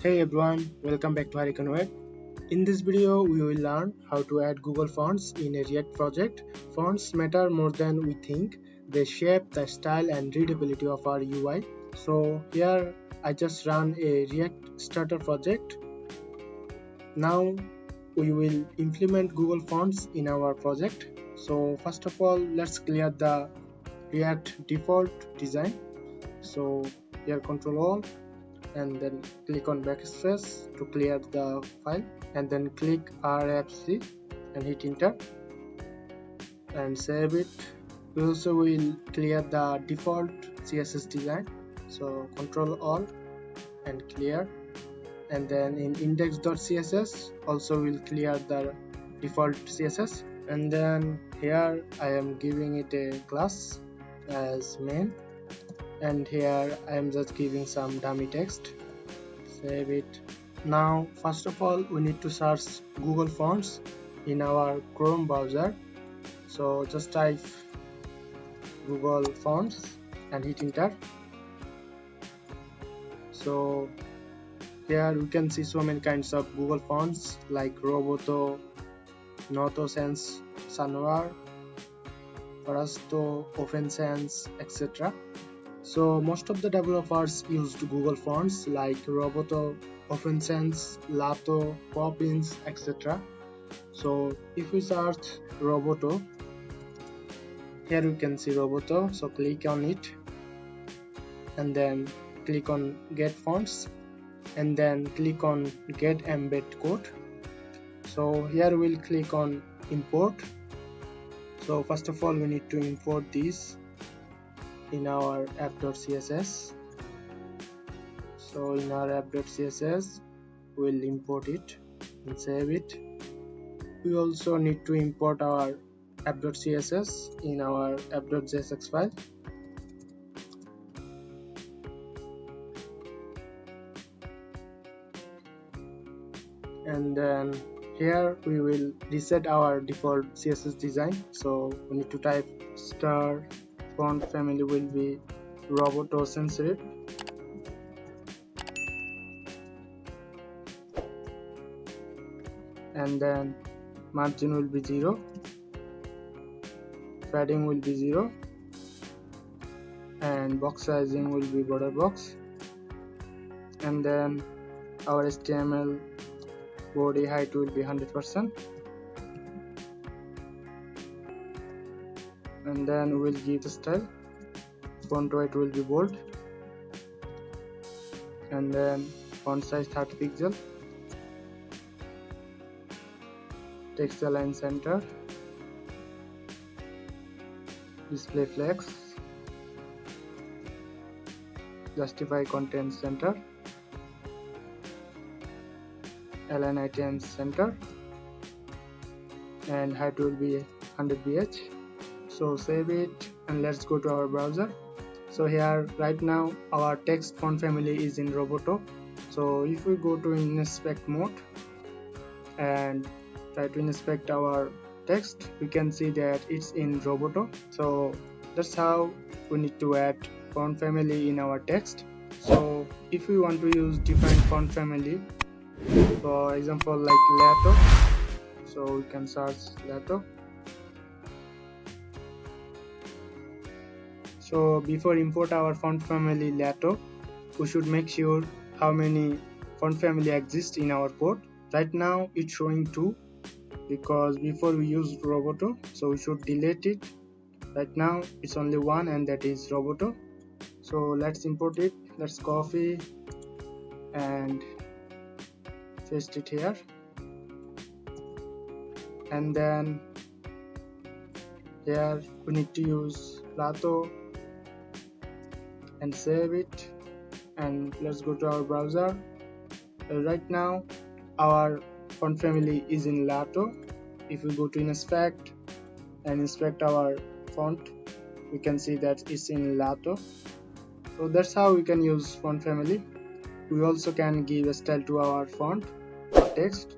Hey everyone, welcome back to Hurricane Web. In this video, we will learn how to add Google Fonts in a React project. Fonts matter more than we think. They shape the style and readability of our UI. So here I just run a React starter project. Now we will implement Google Fonts in our project. So first of all, let's clear the React default design. So here Control Alt and then click on backspace to clear the file, and then click RFC and hit enter and save it. We also will clear the default CSS design, so Control Alt and clear, and then in index.css also will clear the default CSS, and then here I am giving it a class as main, and here I am just giving some dummy text. Save it. Now first of all we need to search Google Fonts in our Chrome browser, so just type Google Fonts and hit enter. So here we can see so many kinds of Google Fonts like Roboto, Noto Sans Sanoir, Parasto, OpenSense, etc. So most of the developers used Google Fonts like Roboto, OpenSense, Lato, Poppins, etc. So if we search Roboto, here you can see Roboto, so click on it and then click on get fonts and then click on get embed code. So here we'll click on import. So first of all we need to import these in our app.css. So in our app.css we'll import it and save it. We also need to import our app.css in our app.jsx file. And then here we will reset our default CSS design. So we need to type star, font family will be Roboto sans serif, and then margin will be 0, padding will be 0, and box sizing will be border box, and then our HTML body height will be 100%, and then we'll give the style, font weight will be bold, and then font size 30 pixel, text align center, display flex, justify content center, align items center, and height will be 100 bh. So save it and let's go to our browser. So here right now our text font family is in Roboto. So if we go to inspect mode and try to inspect our text, we can see that it's in Roboto. So that's how we need to add font family in our text. So if we want to use different font family, for example like Lato, so we can search Lato. So before import our font family Lato, we should make sure how many font family exist in our code. Right now it's showing 2 because before we used Roboto, so we should delete it. Right now it's only 1 and that is Roboto. So let's import it. Let's copy and paste it here, and then here we need to use Lato and save it, and let's go to our browser. Right now our font family is in Lato. If we go to inspect and inspect our font, we can see that it's in Lato. So that's how we can use font family. We also can give a style to our font or text.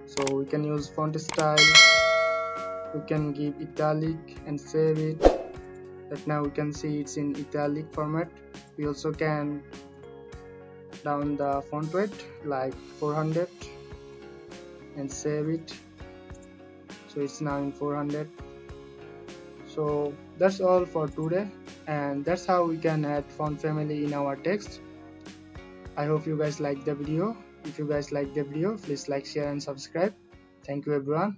So we can use font style, we can give italic and save it. Right now we can see it's in italic format. We also can down the font weight like 400 and save it. So it's now in 400. So that's all for today, and that's how we can add font family in our text. I hope you guys like the video. If you guys like the video, please like, share and subscribe. Thank you everyone.